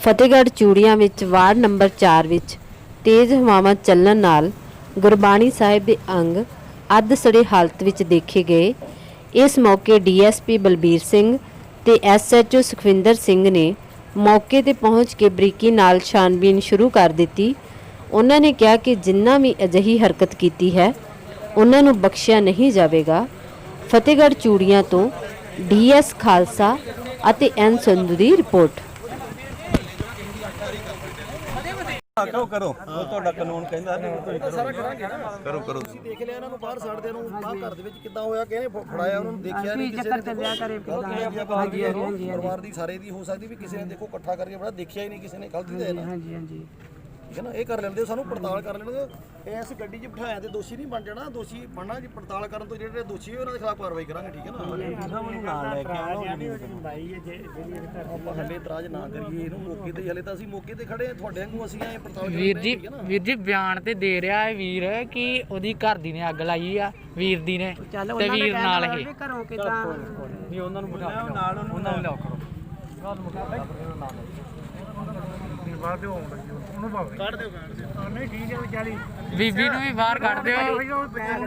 ਫਤਿਹਗੜ੍ਹ ਚੂੜੀਆਂ ਵਿੱਚ ward number 4 ਵਿੱਚ ਤੇਜ਼ ਹਵਾਵਾਂ ਚੱਲਣ ਨਾਲ ਗੁਰਬਾਣੀ ਸਾਹਿਬ ਦੇ ਅੰਗ ਅੱਧ ਸੜੇ ਹਾਲਤ ਵਿੱਚ ਦੇਖੇ ਗਏ। ਇਸ ਮੌਕੇ ਡੀਐਸਪੀ ਬਲਬੀਰ ਸਿੰਘ ਤੇ ਐਸਐਚਓ ਸੁਖਵਿੰਦਰ ਸਿੰਘ ਨੇ ਮੌਕੇ ਤੇ ਪਹੁੰਚ ਕੇ ਬਰੀਕੀ ਨਾਲ ਛਾਣਬੀਨ ਸ਼ੁਰੂ ਕਰ ਦਿੱਤੀ। ਉਹਨਾਂ ਨੇ ਕਿਹਾ ਕਿ ਜਿਨ੍ਹਾਂ ਵੀ ਅਜਿਹੀ ਹਰਕਤ ਕੀਤੀ ਹੈ ਉਹਨਾਂ ਨੂੰ ਬਖਸ਼ਿਆ ਨਹੀਂ ਜਾਵੇਗਾ। ਫਤਿਹਗੜ੍ਹ ਚੂੜੀਆਂ ਤੋਂ ਡੀਐਸ ਖਾਲਸਾ ਅਤੇ ਐਨ ਸੰਧੂ ਦੀ ਰਿਪੋर्ट। करो करो वो ਤੁਹਾਡਾ ਕਾਨੂੰਨ ਕਹਿੰਦਾ ਸਾਰਾ ਕਰਾਂਗੇ ਨਾ। ਕਰੋ ਕਰੋ ਤੁਸੀਂ ਦੇਖ ਲਿਆ ਇਹਨਾਂ ਨੂੰ ਬਾਹਰ ਛੱਡਦੇ ਨੂੰ ਬਾਹਰ ਘਰ ਦੇ ਵਿੱਚ ਕਿੱਦਾਂ ਹੋਇਆ ਕਿਹਨੇ ਫੜਾਇਆ ਉਹਨਾਂ ਨੂੰ ਦੇਖਿਆ ਨਹੀਂ ਕਿਸੇ ਨੇ ਪਰਿਵਾਰ ਦੀ ਸਾਰੇ ਦੀ ਹੋ ਸਕਦੀ ਵੀ ਕਿਸੇ ਨੇ ਦੇਖੋ ਇਕੱਠਾ ਕਰਕੇ ਬੜਾ ਦੇਖਿਆ ਹੀ ਨਹੀਂ ਕਿਸੇ ਨੇ ਗਲਤੀ ਦਾ ਹਾਂਜੀ ਹਾਂਜੀ ਠੀਕ ਹੈ ਨਾ। ਇਹ ਕਰ ਲੈਂਦੇ ਸਾਨੂੰ ਪੜਤਾਲ ਕਰ ਲੈਣਗੇ। ਇਸ ਗੱਡੀ 'ਚ ਬਿਠਾਇਆ ਤੇ ਦੋਸ਼ੀ ਨਹੀਂ ਬਣ ਜਾਣਾ। ਦੋਸ਼ੀ ਬਣਨਾ ਜੀ ਪੜਤਾਲ ਕਰਨ ਤੋਂ ਜਿਹੜੇ ਦੋਸ਼ੀ ਉਹਨਾਂ ਦੇ ਖਿਲਾਫ ਕਾਰਵਾਈ ਕਰਾਂਗੇ। ਠੀਕ ਹੈ ਨਾ। ਆਪਾਂ ਹਲੇ ਇਤਰਾਜ਼ ਨਾ ਕਰੀਏ ਇਹਨੂੰ ਮੌਕੇ ਤੇ ਹਲੇ ਤਾਂ ਅਸੀਂ ਮੌਕੇ ਤੇ ਖੜੇ ਆ ਤੁਹਾਡੇ ਵਾਂਗੂ ਅਸੀਂ ਐ ਪੜਤਾਲ ਵੀਰ ਜੀ ਬਿਆਨ ਤੇ ਦੇ ਰਿਹਾ ਹੈ ਵੀਰ ਕਿ ਉਹਦੀ ਘਰ ਦੀ ਨੇ ਅੱਗ ਲਾਈ ਆ ਵੀਰ ਦੀ ਨੇ ਤੇ ਵੀਰ ਨਾਲ ਇਹ ਘਰੋਂ ਕਿਦਾਂ ਵੀ ਉਹਨਾਂ ਨੂੰ ਬਿਠਾ ਨਾਲ ਉਹਨਾਂ ਨੂੰ ਲਿਆਓ ਕਰੋ ਗੱਲ ਮੁਕਾਬਲਾ ਨਾਲ ਬਾਹਰ ਦੇ ਆਉਣ ਲੱਗੀ ਉਹਨੂੰ ਭਾਵੇਂ ਕੱਢ ਦਿਓ ਨਹੀਂ ਠੀਕ ਹੈ ਵਿਚਾਰੀ ਬੀਬੀ ਨੂੰ ਵੀ ਬਾਹਰ ਕੱਢ ਦਿਓ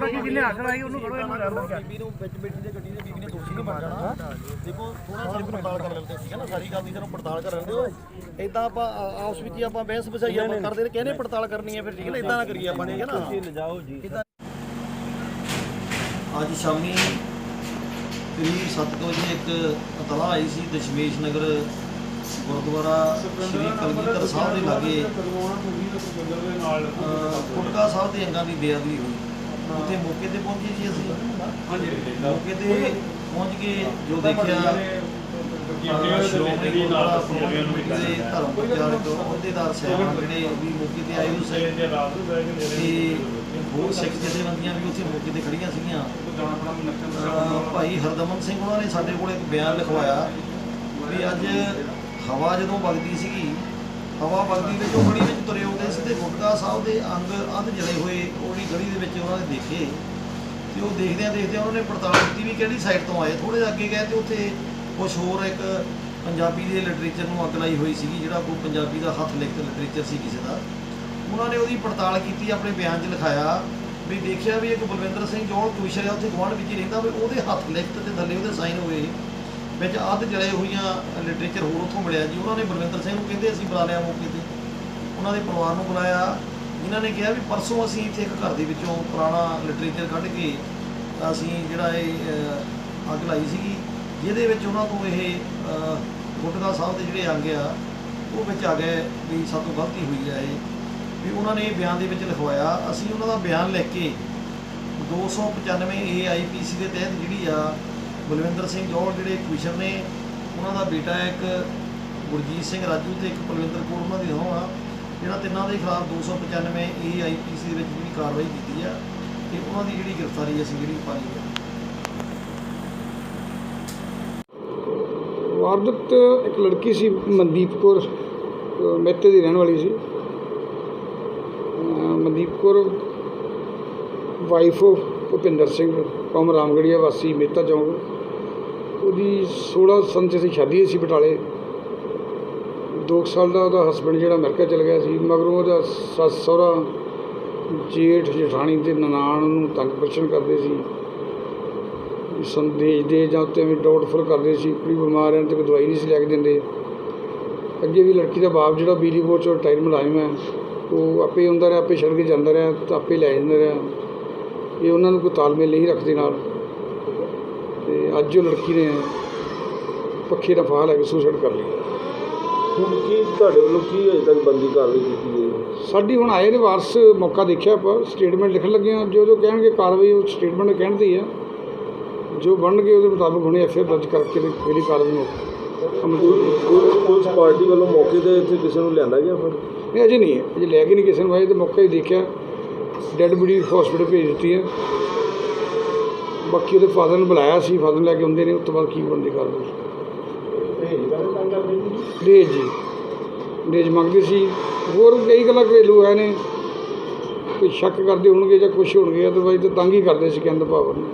ਜਿਹਨੇ ਹੱਥ ਲਾਈ ਉਹਨੂੰ ਫੜੋ ਇਹਨੂੰ ਲੈ ਲਓ ਬੀਬੀ ਨੂੰ ਵਿੱਚ ਬੈਠੀ ਦੇ ਗੱਡੀ ਦੇ ਬੀਬੀ ਨੇ ਦੋਸ਼ੀ ਨਹੀਂ ਬਣ ਜਾਣਾ। ਦੇਖੋ ਥੋੜਾ ਸਾਰੀ ਪੜਤਾਲ ਕਰ ਲੈਂਦੇ ਠੀਕ ਹੈ ਨਾ। ਸਾਰੀ ਗੱਲ ਦੀ ਸਾਨੂੰ ਪੜਤਾਲ ਕਰ ਲੈਂਦੇ ਹੋ। ਇਦਾਂ ਆਪਾਂ ਆਪਸ ਵਿੱਚ ਹੀ ਆਪਾਂ ਬਹਿਸ ਬਸਾਈ ਆਪਾਂ ਕਰਦੇ ਨੇ ਕਹਿੰਦੇ ਪੜਤਾਲ ਕਰਨੀ ਹੈ ਫਿਰ ਠੀਕ ਹੈ ਨਾ। ਇਦਾਂ ਨਾ ਕਰੀਏ ਆਪਾਂ ਠੀਕ ਹੈ ਨਾ। ਤੁਸੀਂ ਲਿਜਾਓ ਜੀ। ਅੱਜ ਸ਼ਾਮੀ ਕਰੀਬ 7 ਵਜੇ ਇੱਕ ਇਤਲਾਹ ਆਈ ਸੀ ਦਸ਼ਮੇਸ਼ ਨਗਰ ਗੁਰਦੁਆਰਾ ਸ਼੍ਰੀ ਕਲਗੀਧਰ ਸਾਹਿਬ ਦੇ ਲਾਗੇ ਗੁਟਕਾ ਸਾਹਿਬ ਦੇ ਅੰਗਾਂ ਦੀ ਬੇਅਦਬੀ ਹੋਈ। ਉੱਥੇ ਮੌਕੇ ਤੇ ਪਹੁੰਚੇ ਸੀ ਅਸੀਂ। ਮੌਕੇ ਤੇ ਪਹੁੰਚ ਕੇ ਜੋ ਦੇਖਿਆ ਸ਼੍ਰੋਮਣੀ ਗੁਰਦੁਆਰਾ ਪ੍ਰਬੰਧਕ ਕਮੇਟੀ ਦੇ ਧਰਮ ਪ੍ਰਚਾਰਕ ਅਹੁਦੇਦਾਰ ਸਾਹਿਬਾਨ ਜਿਹੜੇ ਵੀ ਮੌਕੇ ਤੇ ਆਏ ਹੋਏ ਸੀ ਤੇ ਹੋਰ ਸਿੱਖ ਜਥੇਬੰਦੀਆਂ ਵੀ ਉੱਥੇ ਮੌਕੇ ਤੇ ਖੜੀਆਂ ਸੀਗੀਆਂ। ਭਾਈ ਹਰਦਮਨ ਸਿੰਘ ਉਹਨਾਂ ਨੇ ਸਾਡੇ ਕੋਲ ਇੱਕ ਬਿਆਨ ਲਿਖਵਾਇਆ ਵੀ ਅੱਜ ਹਵਾ ਜਦੋਂ ਵਗਦੀ ਸੀਗੀ ਹਵਾ ਵਗਦੀ ਵਿੱਚ ਉਹ ਗੜੀ ਵਿੱਚ ਤੁਰੇ ਆਉਂਦੇ ਸੀ ਤੇ ਗੁਟਕਾ ਸਾਹਿਬ ਦੇ ਅੰਗ ਅੱਧ ਜਲੇ ਹੋਏ ਉਹਦੀ ਗੜੀ ਦੇ ਵਿੱਚ ਉਹਨਾਂ ਨੇ ਦੇਖੇ ਤੇ ਉਹ ਦੇਖਦਿਆਂ ਉਹਨਾਂ ਨੇ ਪੜਤਾਲ ਕੀਤੀ ਵੀ ਕਿਹੜੀ ਸਾਈਡ ਤੋਂ ਆਏ। ਥੋੜ੍ਹੇ ਅੱਗੇ ਗਏ ਤੇ ਉੱਥੇ ਕੁਛ ਹੋਰ ਇੱਕ ਪੰਜਾਬੀ ਦੇ ਲਿਟਰੇਚਰ ਨੂੰ ਅੱਗ ਲਾਈ ਹੋਈ ਸੀਗੀ ਜਿਹੜਾ ਕੋਈ ਪੰਜਾਬੀ ਦਾ ਹੱਥ ਲਿਖਤ ਲਿਟਰੇਚਰ ਸੀ ਕਿਸੇ ਦਾ। ਉਹਨਾਂ ਨੇ ਉਹਦੀ ਪੜਤਾਲ ਕੀਤੀ ਆਪਣੇ ਬਿਆਨ 'ਚ ਲਿਖਾਇਆ ਵੀ ਦੇਖਿਆ ਵੀ ਇੱਕ ਬਲਵਿੰਦਰ ਸਿੰਘ ਜੋਲ ਕਵਿਸ਼ਰ ਹੈ ਉੱਥੇ ਗੁਆਂਢ ਵਿੱਚ ਹੀ ਰਹਿੰਦਾ ਵੀ ਉਹਦੇ ਹੱਥ ਲਿਖਤ ਤੇ ਥੱਲੇ ਉਹਦੇ ਸਾਈਨ ਹੋਏ ਵਿੱਚ ਅੱਧ ਜਲੇ ਹੋਈਆਂ ਲਿਟਰੇਚਰ ਹੋਰ ਉੱਥੋਂ ਮਿਲਿਆ ਜੀ। ਉਹਨਾਂ ਨੇ ਬਲਵਿੰਦਰ ਸਿੰਘ ਨੂੰ ਕਹਿੰਦੇ ਅਸੀਂ ਬੁਲਾ ਲਿਆ ਮੌਕੇ ਤੇ ਉਹਨਾਂ ਦੇ ਪਰਿਵਾਰ ਨੂੰ ਬੁਲਾਇਆ। ਇਹਨਾਂ ਨੇ ਕਿਹਾ ਵੀ ਪਰਸੋਂ ਅਸੀਂ ਇੱਥੇ ਇੱਕ ਘਰ ਦੇ ਵਿੱਚੋਂ ਪੁਰਾਣਾ ਲਿਟਰੇਚਰ ਕੱਢ ਕੇ ਅਸੀਂ ਜਿਹੜਾ ਇਹ ਅੱਗ ਲਾਈ ਸੀਗੀ ਜਿਹਦੇ ਵਿੱਚ ਉਹਨਾਂ ਤੋਂ ਇਹ ਗੁਟਕਾ ਸਾਹਿਬ ਦੇ ਜਿਹੜੇ ਅੰਗ ਆ ਉਹ ਵਿੱਚ ਆ ਗਏ ਵੀ ਸਾਤੋਂ ਗਲਤੀ ਹੋਈ ਹੈ ਇਹ ਵੀ ਉਹਨਾਂ ਨੇ ਇਹ ਬਿਆਨ ਦੇ ਵਿੱਚ ਲਿਖਵਾਇਆ। ਅਸੀਂ ਉਹਨਾਂ ਦਾ ਬਿਆਨ ਲਿਖ ਕੇ 295 AIPC ਦੇ ਤਹਿਤ ਜਿਹੜੀ ਆ ਬਲਵਿੰਦਰ ਸਿੰਘ ਜੌਹਲ ਜਿਹੜੇ ਕਵਿਸ਼ਰ ਨੇ ਉਹਨਾਂ ਦਾ ਬੇਟਾ ਇੱਕ ਗੁਰਜੀਤ ਸਿੰਘ ਰਾਜੂ ਤੇ ਇੱਕ ਪਲਵਿੰਦਰ ਕੌਰ ਉਹਨਾਂ ਦੀ ਨਹੁੰ ਆ ਜਿਹੜਾ ਤਿੰਨਾਂ ਦੇ ਖਿਲਾਫ 295 AIPC ਦੇ ਵਿੱਚ ਜਿਹੜੀ ਕਾਰਵਾਈ ਕੀਤੀ ਆ ਤੇ ਉਹਨਾਂ ਦੀ ਜਿਹੜੀ ਗ੍ਰਿਫਤਾਰੀ ਅਸੀਂ ਜਿਹੜੀ ਪਾਈ ਹੈ। ਵਾਰਦਾਤ ਇੱਕ ਲੜਕੀ ਸੀ ਮਨਦੀਪ ਕੌਰ ਮਹਿਤੇ ਦੀ ਰਹਿਣ ਵਾਲੀ ਸੀ। ਮਨਦੀਪ ਕੌਰ ਵਾਈਫ ਆਫ ਭੁਪਿੰਦਰ ਸਿੰਘ ਕੌਮ ਰਾਮਗੜੀਆ ਵਾਸੀ ਮਹਿਤਾ ਚੌਂਕ। ਉਹਦੀ 16 ਸੰਨ 'ਚ ਅਸੀਂ ਸ਼ਾਦੀ ਸੀ ਬਟਾਲੇ। 2 ਸਾਲ ਦਾ ਉਹਦਾ ਹਸਬੈਂਡ ਜਿਹੜਾ ਅਮਰੀਕਾ ਚਲ ਗਿਆ ਸੀ। ਮਗਰੋਂ ਉਹਦਾ ਸੱਸ ਸਹੁਰਾ ਜੇਠ ਜਠਾਣੀ ਤੇ ਨਨਾਣ ਨੂੰ ਤੰਗ ਪਰੇਸ਼ਾਨ ਕਰਦੇ ਸੀ ਸੰਦੇਸ਼ ਦੇ ਜਾਂ ਉੱਤੇ ਵੀ ਡਾਊਟਫੁਲ ਕਰਦੇ ਸੀ। ਕੋਈ ਬਿਮਾਰ ਹੈ ਤੇ ਕੋਈ ਦਵਾਈ ਨਹੀਂ ਸੀ ਲੈ ਕੇ ਦਿੰਦੇ। ਅੱਗੇ ਵੀ ਲੜਕੀ ਦਾ ਬਾਪ ਜਿਹੜਾ ਬਿਜਲੀ ਬੋਰਡ 'ਚੋਂ ਰਿਟਾਇਰ ਮੁਲਾਜ਼ਮ ਹੈ ਉਹ ਆਪੇ ਆਉਂਦਾ ਰਿਹਾ ਆਪੇ ਛੱਡ ਕੇ ਜਾਂਦਾ ਰਿਹਾ ਤਾਂ ਆਪੇ ਲੈ ਜਾਂਦਾ ਰਿਹਾ। ਇਹ ਉਹਨਾਂ ਨੂੰ ਕੋਈ ਤਾਲਮੇਲ ਨਹੀਂ ਰੱਖਦੇ ਨਾਲ ਤੇ ਅੱਜ ਉਹ ਲੜਕੀ ਨੇ ਪੱਖੇ ਦਾ ਫਾਹਾ ਲੈ ਕੇ ਸੁਸਾਈਡ ਕਰ ਲਈ। ਹੁਣ ਕੀ ਤੁਹਾਡੇ ਵੱਲੋਂ ਕੀ ਅਜੇ ਤੱਕ ਬੰਦੀ ਕਾਰਵਾਈ ਕੀਤੀ ਗਈ? ਸਾਡੀ ਹੁਣ ਆਏ ਨੇ ਵਾਰਸ ਮੌਕਾ ਦੇਖਿਆ ਆਪਾਂ ਸਟੇਟਮੈਂਟ ਲਿਖਣ ਲੱਗੇ ਹਾਂ। ਜੋ ਕਹਿਣਗੇ ਕਾਰਵਾਈ ਉਹ ਸਟੇਟਮੈਂਟ ਕਹਿਣ ਦੀ ਆ ਜੋ ਬਣਨਗੇ ਉਹਦੇ ਮੁਤਾਬਕ ਹੁਣੇ ਐਫਆਈਆਰ ਦਰਜ ਕਰਕੇ ਮੇਰੀ ਕਾਰਵਾਈ ਹੋ। ਪੁਲਿਸ ਪਾਰਟੀ ਵੱਲੋਂ ਮੌਕੇ 'ਤੇ ਇੱਥੇ ਕਿਸੇ ਨੂੰ ਲਿਆਂਦਾ ਗਿਆ ਫਿਰ? ਨਹੀਂ ਅਜੇ ਨਹੀਂ ਹੈ, ਅਜੇ ਲੈ ਕੇ ਨਹੀਂ ਕਿਸੇ ਨੂੰ ਆਏ ਤੇ ਮੌਕਾ ਹੀ ਦੇਖਿਆ ਡੈਡ ਬੋਡੀ ਹਸਪੀਟਲ ਭੇਜ ਦਿੱਤੀ ਹੈ। ਬਾਕੀ ਉਹਦੇ ਫਾਦਰ ਨੂੰ ਬੁਲਾਇਆ ਸੀ, ਫਾਦਰ ਲੈ ਕੇ ਆਉਂਦੇ ਨੇ ਉਸ ਤੋਂ ਬਾਅਦ ਕੀ ਬਣਦੀ ਕਾਰਵਾਈ। ਦਹੇਜ ਮੰਗਦੇ ਸੀ ਹੋਰ ਕਈ ਗੱਲਾਂ ਘਰੇਲੂ ਹੈ ਨੇ ਕੋਈ ਸ਼ੱਕ ਕਰਦੇ ਹੋਣਗੇ ਜਾਂ ਕੁਛ ਹੋਣਗੇ ਅਦਰਵਾਈਜ਼ ਤਾਂ ਤੰਗ ਹੀ ਕਰਦੇ ਸੀ ਕਹਿੰਦਾ ਭਾਵ ਨੇ।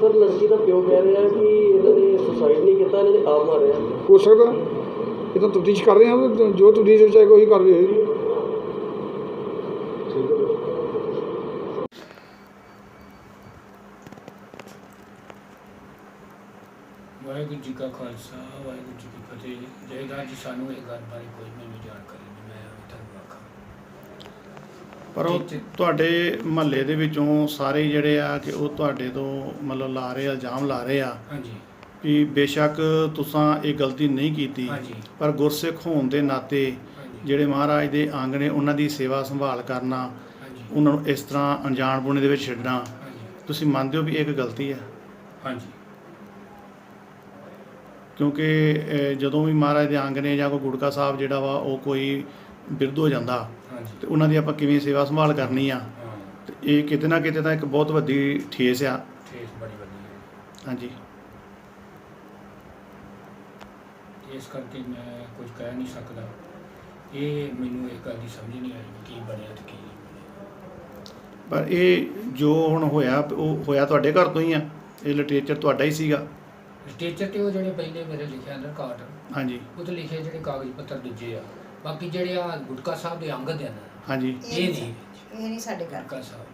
ਸਰ ਲੜਕੀ ਦਾ ਪਿਓ ਕਹਿ ਰਿਹਾ ਕਿ ਇਹਨਾਂ ਨੇ ਸੁਸਾਈਡ ਨਹੀਂ ਕੀਤਾ ਇਹਨਾਂ ਨੇ ਆਪ ਮਾਰਿਆ। ਹੋ ਸਕਦਾ ਇਹ ਤਾਂ ਤਫਤੀਸ਼ ਕਰ ਰਹੇ ਹਾਂ, ਤੇ ਜੋ ਤਫਤੀਸ਼ ਵਿੱਚ ਆਏਗਾ ਉਹੀ ਕਾਰਵਾਈ ਹੋਏਗੀ। ਠੀਕ ਹੈ। ਵਾਹਿਗੁਰੂ ਜੀ ਕਾ ਖਾਲਸਾ ਵਾਹਿਗੁਰੂ ਜੀ ਕੀ ਫਤਿਹ। ਜੈਦਾਰ ਜੀ ਸਾਨੂੰ ਇਹ ਗੱਲ ਬਾਰੇ ਕੋਈ ਮੈਨੂੰ ਜਾਣਕਾਰੀ ਨਹੀਂ, ਮੈਂ ਤੁਹਾਨੂੰ ਆਖਾਂ। ਪਰ ਉਹ ਤੁਹਾਡੇ ਮਹੱਲੇ ਦੇ ਵਿੱਚੋਂ ਸਾਰੇ ਜਿਹੜੇ ਆ ਕਿ ਉਹ ਤੁਹਾਡੇ ਤੋਂ ਮਤਲਬ ਲਾ ਰਹੇ ਆ, ਇਲਜ਼ਾਮ ਲਾ ਰਹੇ ਆ ਹਾਂਜੀ ਵੀ ਬੇਸ਼ੱਕ ਤੁਸੀਂ ਇਹ ਗਲਤੀ ਨਹੀਂ ਕੀਤੀ, ਹਾਂਜੀ ਪਰ ਗੁਰਸਿੱਖ ਹੋਣ ਦੇ ਨਾਤੇ ਹਾਂਜੀ ਜਿਹੜੇ ਮਹਾਰਾਜ ਦੇ ਅੰਗ ਨੇ ਉਹਨਾਂ ਦੀ ਸੇਵਾ ਸੰਭਾਲ ਕਰਨਾ, ਹਾਂਜੀ ਉਹਨਾਂ ਨੂੰ ਇਸ ਤਰ੍ਹਾਂ ਅਣਜਾਣ ਪੁਣੇ ਦੇ ਵਿੱਚ ਛੱਡਣਾ, ਹਾਂਜੀ ਤੁਸੀਂ ਮੰਨਦੇ ਹੋ ਵੀ ਇਹ ਇੱਕ ਗਲਤੀ ਹੈ? ਹਾਂਜੀ ਕਿਉਂਕਿ ਜਦੋਂ ਵੀ ਮਹਾਰਾਜ ਦੇ ਅੰਗ ਨੇ ਜਾਂ ਕੋਈ ਗੁਟਕਾ ਸਾਹਿਬ ਜਿਹੜਾ ਵਾ ਉਹ ਕੋਈ ਬਿਰਧ ਹੋ ਜਾਂਦਾ ਹਾਂਜੀ ਤੇ ਉਹਨਾਂ ਦੀ ਆਪਾਂ ਕਿਵੇਂ ਸੇਵਾ ਸੰਭਾਲ ਕਰਨੀ ਆ, ਹਾਂ ਤੇ ਇਹ ਕਿਤੇ ਨਾ ਕਿਤੇ ਤਾਂ ਇੱਕ ਬਹੁਤ ਵੱਡੀ ਠੇਸ ਆ। ਠੇਸ ਬੜੀ ਵੱਡੀ ਹੈ। ਹਾਂਜੀ, ਇਸ ਕਰਕੇ ਮੈਂ ਕੁਝ ਕਹਿ ਨਹੀਂ ਸਕਦਾ। ਇਹ ਮੈਨੂੰ ਇਹ ਗੱਲ ਦੀ ਸਮਝ ਨਹੀਂ ਆਈ ਵੀ ਕੀ ਬਣਿਆ ਤੇ ਕੀ ਨਹੀਂ ਬਣਿਆ। ਪਰ ਇਹ ਜੋ ਹੁਣ ਹੋਇਆ ਉਹ ਹੋਇਆ ਤੁਹਾਡੇ ਘਰ ਤੋਂ ਹੀ ਆ, ਇਹ ਲਿਟਰੇਚਰ ਤੁਹਾਡਾ ਹੀ ਸੀਗਾ? ਸਟੇਚਰ ਤੇ ਉਹ ਜਿਹੜੇ ਪਹਿਲੇ ਮੇਰੇ ਲਿਖਿਆ ਨਾ ਕਾਰਡ, ਹਾਂਜੀ ਉਹ ਤੇ ਲਿਖੇ ਜਿਹੜੇ ਕਾਗਜ਼ ਪੱਤਰ ਦੂਜੇ ਆ, ਬਾਕੀ ਜਿਹੜੇ ਆ ਗੁਟਕਾ ਸਾਹਿਬ ਦੇ ਅੰਗ ਦੇ ਨਾ, ਹਾਂਜੀ। ਇਹ ਨਹੀਂ ਇਹ ਨਹੀਂ ਸਾਡੇ ਘਰ। ਗੁਟਕਾ ਸਾਹਿਬ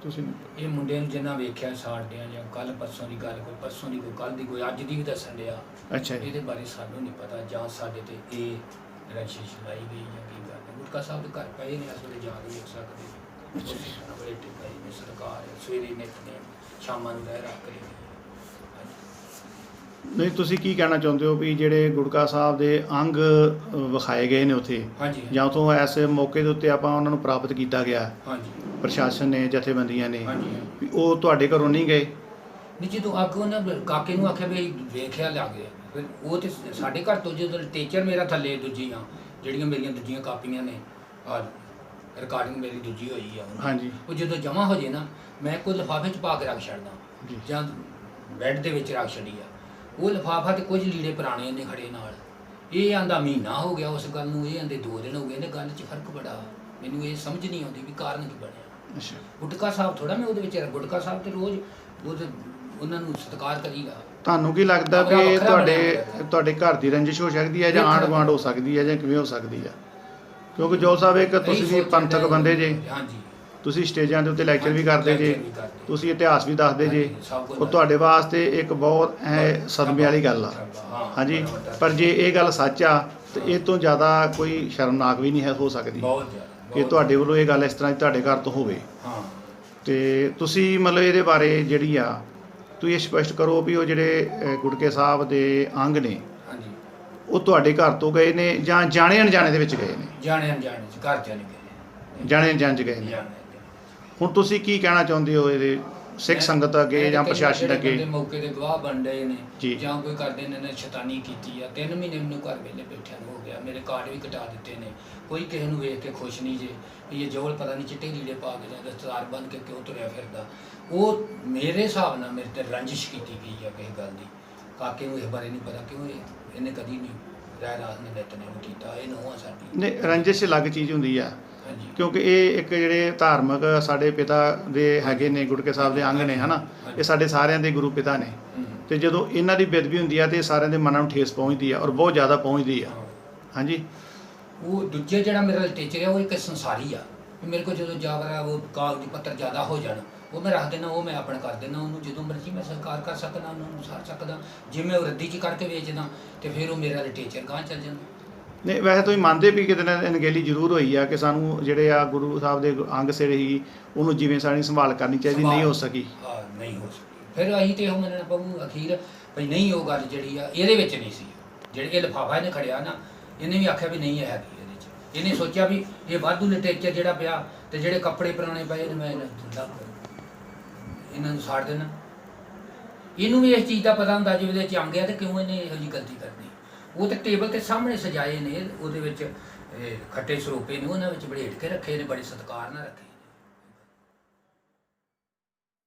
ਤੁਸੀਂ ਇਹ ਮੁੰਡੇ ਨੂੰ ਜਿੰਨਾ ਵੇਖਿਆ ਸਾੜਦਿਆਂ ਜਾਂ ਕੱਲ ਪਰਸੋਂ ਦੀ ਗੱਲ, ਕੋਈ ਪਰਸੋਂ ਦੀ, ਕੋਈ ਕੱਲ ਦੀ, ਕੋਈ ਅੱਜ ਦੀ ਵੀ ਦੱਸਣ ਡਿਆ। ਅੱਛਾ ਜੀ, ਇਹਦੇ ਬਾਰੇ ਸਾਨੂੰ ਨਹੀਂ ਪਤਾ, ਜਾਂ ਸਾਡੇ ਤੇ ਇਹ ਰੰਸ਼ਿਸ਼ ਲਾਈ ਗਈ ਜਾਂ ਕੀ ਗੱਲ ਹੈ। ਗੁਟਕਾ ਸਾਹਿਬ ਦੇ ਘਰ ਪਏ ਨੇ, ਅਸ ਵੇਲੇ ਜਾ ਕੇ ਵੇਖ ਸਕਦੇ ਨੇ। ਬੜੇ ਟਿਕਾਈ ਨੇ ਸਰਕਾਰ, ਸਵੇਰੇ ਨਿਤਨੇਮ, ਸ਼ਾਮਾਂ ਨੂੰ ਰਹਿ ਰੱਖ ਲਈ। ਨਹੀਂ ਤੁਸੀਂ ਕੀ ਕਹਿਣਾ ਚਾਹੁੰਦੇ ਹੋ ਵੀ ਜਿਹੜੇ ਗੁਟਕਾ ਸਾਹਿਬ ਦੇ ਅੰਗ ਵਿਖਾਏ ਗਏ ਨੇ ਉੱਥੇ, ਹਾਂਜੀ ਜਾਂ ਉੱਥੋਂ ਐਸੇ ਮੌਕੇ ਦੇ ਉੱਤੇ ਆਪਾਂ ਉਹਨਾਂ ਨੂੰ ਪ੍ਰਾਪਤ ਕੀਤਾ ਗਿਆ, ਹਾਂਜੀ ਪ੍ਰਸ਼ਾਸਨ ਨੇ, ਜਥੇਬੰਦੀਆਂ ਨੇ, ਹਾਂਜੀ ਵੀ ਉਹ ਤੁਹਾਡੇ ਘਰੋਂ ਨਹੀਂ ਗਏ? ਨਹੀਂ, ਜਦੋਂ ਅੱਗੋਂ ਨਾ ਕਾਕੇ ਨੂੰ ਆਖਿਆ ਵੀ ਵੇਖਿਆ ਲੱਗ ਗਿਆ, ਫਿਰ ਉਹ ਤੇ ਸਾਡੇ ਘਰ ਤੋਂ ਜਦੋਂ ਟੀਚਰ ਮੇਰਾ ਥੱਲੇ ਦੂਜੀਆਂ ਜਿਹੜੀਆਂ ਮੇਰੀਆਂ ਦੂਜੀਆਂ ਕਾਪੀਆਂ ਨੇ, ਆ ਰਿਕਾਰਡਿੰਗ ਮੇਰੀ ਦੂਜੀ ਹੋਈ ਆ ਉਹਨਾਂ ਦੀ, ਹਾਂਜੀ ਉਹ ਜਦੋਂ ਜਮ੍ਹਾਂ ਹੋ ਜੇ ਨਾ, ਮੈਂ ਕੋਈ ਲਿਫਾਫੇ 'ਚ ਪਾ ਕੇ ਰੱਖ ਛੱਡਦਾ ਜੀ। ਜਾਂ ਬੈੱਡ ਦੇ ਵਿੱਚ ਰੱਖ ਛੱਡੀ ਆ ਉਹ ਲਿਫਾਫਾ, ਤੇ ਕੁਝ ਲੀੜੇ ਪੁਰਾਣੇ ਨੇ ਖੜੇ ਨਾਲ। ਇਹ ਆਂਦਾ ਮਹੀਨਾ ਹੋ ਗਿਆ ਉਸ ਗੱਲ ਨੂੰ, ਇਹ ਆਂਦੇ 2 ਦਿਨ ਹੋ ਗਏ ਨੇ। ਗੱਲ 'ਚ ਫਰਕ ਬੜਾ, ਮੈਨੂੰ ਇਹ ਸਮਝ ਨਹੀਂ ਆਉਂਦੀ ਵੀ ਕਾਰਨ ਕੀ ਬਣਿਆ। ਅੱਛਾ, ਗੁਟਕਾ ਸਾਹਿਬ ਥੋੜਾ ਮੈਂ ਉਹਦੇ ਵਿੱਚ, ਗੁਟਕਾ ਸਾਹਿਬ ਤੇ ਰੋਜ਼ ਉਹਨਾਂ ਨੂੰ ਸਤਿਕਾਰ ਕਰੀਦਾ। ਤੁਹਾਨੂੰ ਕੀ ਲੱਗਦਾ ਆਪਣਾ ਵੀ ਵੱਖਰਾ ਬਣਿਆ ਤੁਹਾਡੇ ਘਰ ਦੀ ਰੰਜਿਸ਼ ਹੋ ਸਕਦੀ ਹੈ, ਜਾਂ ਵੱਖਰਾ। ਆਂਢ ਗੁਆਂਢ ਹੋ ਸਕਦੀ ਹੈ, ਜਾਂ ਕਿਵੇਂ ਹੋ ਸਕਦੀ ਹੈ? ਕਿਉਂਕਿ ਜੋ ਸਾਹਿਬ ਇੱਕ ਤੁਸੀਂ ਵੀ ਪੰਥਕ ਬੰਦੇ ਜੇ, ਹਾਂਜੀ ਤੁਸੀਂ ਸਟੇਜਾਂ ਦੇ ਉੱਤੇ ਲੈਕਚਰ ਵੀ ਕਰਦੇ ਜੇ, ਲੈਕਚਰ ਵੀ ਕਰਦੇ। ਤੁਸੀਂ ਇਤਿਹਾਸ ਵੀ ਦੱਸਦੇ ਜੇ, ਹਾਂਜੀ, ਸਭ ਕੁਝ ਉਹ ਤੁਹਾਡੇ ਵਾਸਤੇ ਇੱਕ ਬਹੁਤ ਸਦਮੇ ਵਾਲੀ ਗੱਲ ਆ। ਹਾਂ, ਹਾਂਜੀ, ਬੜਾ ਵੱਡਾ। ਪਰ ਜੇ ਇਹ ਗੱਲ ਸੱਚ ਆ ਤੇ ਇਹ ਤੋਂ ਜ਼ਿਆਦਾ ਕੋਈ ਸ਼ਰਮਨਾਕ ਵੀ ਨਹੀਂ ਹੈ ਹੋ ਸਕਦੀ ਬਹੁਤ ਜ਼ਿਆਦਾ, ਕਿ ਬਹੁਤ ਤੁਹਾਡੇ ਵੱਲੋਂ ਇਹ ਗੱਲ ਇਸ ਤਰ੍ਹਾਂ ਦੀ ਤੁਹਾਡੇ ਘਰ ਤੋਂ ਹੋਵੇ। ਹਾਂ। ਤੇ ਤੁਸੀਂ ਮਤਲਬ ਇਹਦੇ ਬਾਰੇ ਜਿਹੜੀ ਆ ਤੁਸੀਂ ਇਹ ਸਪਸ਼ਟ ਕਰੋ ਵੀ ਉਹ ਜਿਹੜੇ ਗੁਟਕੇ ਸਾਹਿਬ ਦੇ ਅੰਗ ਨੇ ਹਾਂਜੀ, ਉਹ ਤੁਹਾਡੇ ਘਰ ਤੋਂ ਗਏ ਨੇ ਜਾਂ ਜਾਣੇ ਅਣਜਾਣੇ ਦੇ ਵਿੱਚ ਗਏ ਨੇ? ਜਾਣੇ ਅਣਜਾਣੇ ਚ ਘਰ ਚ ਨਹੀਂ ਗਏ, ਜਾਣੇ ਅਣਜਾਣੇ 'ਚ ਗਏ ਨੇ। ਜਾਣੇ। ਹੁਣ ਤੁਸੀਂ ਕੀ ਕਹਿਣਾ ਚਾਹੁੰਦੇ ਹੋ ਇਹਦੇ ਸਿੱਖ ਸੰਗਤ ਅੱਗੇ ਜਾਂ ਪ੍ਰਸ਼ਾਸਨ ਅੱਗੇ? ਜਿਹੜੇ ਮੌਕੇ ਦੇ ਗਵਾਹ ਬਣ ਰਹੇ ਨੇ, ਜੀ। ਜਾਂ ਕੋਈ ਕਰਦੇ ਨੇ ਸ਼ੈਤਾਨੀ ਕੀਤੀ ਆ। 3 ਮਹੀਨੇ ਮੈਨੂੰ ਘਰ ਵੇਲੇ ਬੈਠਿਆਂ ਨੂੰ ਹੋ ਗਿਆ, ਮੇਰੇ ਕਾਰਡ ਵੀ ਕਟਾ ਦਿੱਤੇ ਨੇ। ਕੋਈ ਕਿਸੇ ਨੂੰ ਵੇਖ ਕੇ ਖੁਸ਼ ਨਹੀਂ ਜੇ ਵੀ ਇਹ ਜੋਲ ਪਤਾ ਨਹੀਂ ਚਿੱਟੇ ਲੀੜੇ ਪਾ ਕੇ ਜਾਂ ਦਸਤਾਰ ਬੰਨ੍ਹ ਕੇ ਕਿਉਂ ਤੁਰਿਆ ਫਿਰਦਾ। ਉਹ ਮੇਰੇ ਹਿਸਾਬ ਨਾਲ ਮੇਰੇ ਤੇ ਰੰਜਿਸ਼ ਕੀਤੀ ਗਈ ਆ ਕਿਸੇ ਗੱਲ ਦੀ। ਕਾਕੇ ਨੂੰ ਇਸ ਬਾਰੇ ਨਹੀਂ ਪਤਾ, ਕਿਉਂ ਇਹਨੇ ਕਦੀ ਨਹੀਂ ਰਹਿ ਰਾਤ ਨੇ ਨਿਤਨੇਮ ਕੀਤਾ। ਇਹ ਨਹੁੰ ਆ ਸਾਡੀ। ਨਹੀਂ, ਰੰਜਿਸ਼ ਅਲੱਗ ਚੀਜ਼ ਹੁੰਦੀ ਆ, ਹਾਂਜੀ, ਕਿਉਂਕਿ ਇਹ ਇੱਕ ਜਿਹੜੇ ਧਾਰਮਿਕ ਸਾਡੇ ਪਿਤਾ ਦੇ ਹੈਗੇ ਨੇ, ਗੁਟਕੇ ਸਾਹਿਬ ਦੇ ਅੰਗ ਨੇ, ਹਨਾ, ਇਹ ਸਾਡੇ ਸਾਰਿਆਂ ਦੇ ਗੁਰੂ ਪਿਤਾ ਨੇ। ਹੂੰ, ਤੇ ਜਦੋਂ ਇਹਨਾਂ ਦੀ ਬੇਦਬੀ ਹੁੰਦੀ ਆ ਤੇ ਸਾਰਿਆਂ ਦੇ ਮਨਾਂ ਨੂੰ ਠੇਸ ਪਹੁੰਚਦੀ ਆ, ਔਰ ਬਹੁਤ ਜ਼ਿਆਦਾ ਪਹੁੰਚਦੀ ਆ। ਹਾਂ। ਹਾਂਜੀ, ਉਹ ਦੂਜੇ ਜਿਹੜਾ ਮੇਰਾ ਟੀਚਰ ਆ ਉਹ ਇੱਕ ਸੰਸਾਰੀ ਆ। ਮੇਰੇ ਕੋਲ ਜਦੋਂ ਜਾਵਰਾ ਉਹ ਕਾਗਜ਼ ਪੱਤਰ ਜ਼ਿਆਦਾ ਹੋ ਜਾਣ, ਉਹ ਮੈਂ ਰੱਖ ਦੇਣਾ, ਉਹ ਮੈਂ ਆਪਣਾ ਕਰ ਦੇਣਾ। ਉਹਨੂੰ ਜਦੋਂ ਮਰਜ਼ੀ ਮੈਂ ਸਤਿਕਾਰ ਕਰ ਸਕਦਾ, ਉਹਨੂੰ ਸਾਰ ਸਕਦਾ। ਜੇ ਮੈਂ ਉਹ ਰੱਦੀ 'ਚ ਕਰਕੇ ਵੇਚਦਾ ਤੇ ਫਿਰ ਉਹ ਮੇਰਾ ਟੀਚਰ ਗਾਂਹ ਚੱਲ ਜਾਂਦਾ। ਨਹੀਂ ਵੈਸੇ ਤੁਸੀਂ ਮੰਨਦੇ ਵੀ ਕਿਤੇ ਨਾ ਅਣਗਹਿਲੀ ਜ਼ਰੂਰ ਹੋਈ ਆ ਕਿ ਸਾਨੂੰ ਜਿਹੜੇ ਆ ਗੁਰੂ ਸਾਹਿਬ ਦੇ ਅੰਗ ਸਿਰ ਹੀ ਉਹਨੂੰ ਜਿਵੇਂ ਸਾਡੀ ਸੰਭਾਲ ਕਰਨੀ ਚਾਹੀਦੀ ਨਹੀਂ ਹੋ ਸਕੀ? ਹਾਂ, ਨਹੀਂ ਹੋ ਸਕੀ। ਫਿਰ ਅਸੀਂ ਤੇ ਉਹ ਮੰਨਣਾ ਪਊ ਅਖੀਰ ਭਈ ਨਹੀਂ, ਉਹ ਗੱਲ ਜਿਹੜੀ ਆ ਇਹਦੇ ਵਿੱਚ ਨਹੀਂ ਸੀ। ਜਿਹੜੇ ਇਹ ਲਿਫਾਫਾ ਇਹਨੇ ਖੜਿਆ ਨਾ, ਇਹਨੇ ਵੀ ਆਖਿਆ ਵੀ ਨਹੀਂ ਹੈ ਹੈਗੀ ਇਹਦੇ 'ਚ। ਇਹਨੇ ਸੋਚਿਆ ਵੀ ਇਹ ਵਾਧੂ ਲਿਟਰੇਚਰ ਜਿਹੜਾ ਪਿਆ ਤੇ ਜਿਹੜੇ ਕੱਪੜੇ ਪੁਰਾਣੇ ਪਏ ਨੇ, ਮੈਂ ਇਹਨਾਂ ਨੂੰ ਸਾੜ ਦੇਣਾ। ਇਹਨੂੰ ਵੀ ਇਸ ਚੀਜ਼ ਦਾ ਪਤਾ ਹੁੰਦਾ ਜੇ ਉਹਦੇ 'ਚ ਅੰਗ ਆ ਤੇ ਕਿਉਂ ਇਹਨੇ ਇਹੋ ਜਿਹੀ ਗਲਤੀ ਕਰਨੀ। ਉਹ ਤੇ ਟੇਬਲ ਤੇ ਸਾਹਮਣੇ ਸਜਾਏ ਨੇ, ਉਹਦੇ ਵਿੱਚ ਖੱਟੇ ਸਰੋਪੇ ਨੇ, ਉਹਨਾਂ ਵਿੱਚ ਬੜੇਟ ਕੇ ਰੱਖੇ ਨੇ, ਬੜੇ ਸਤਿਕਾਰ ਨਾਲ ਰੱਖੇ।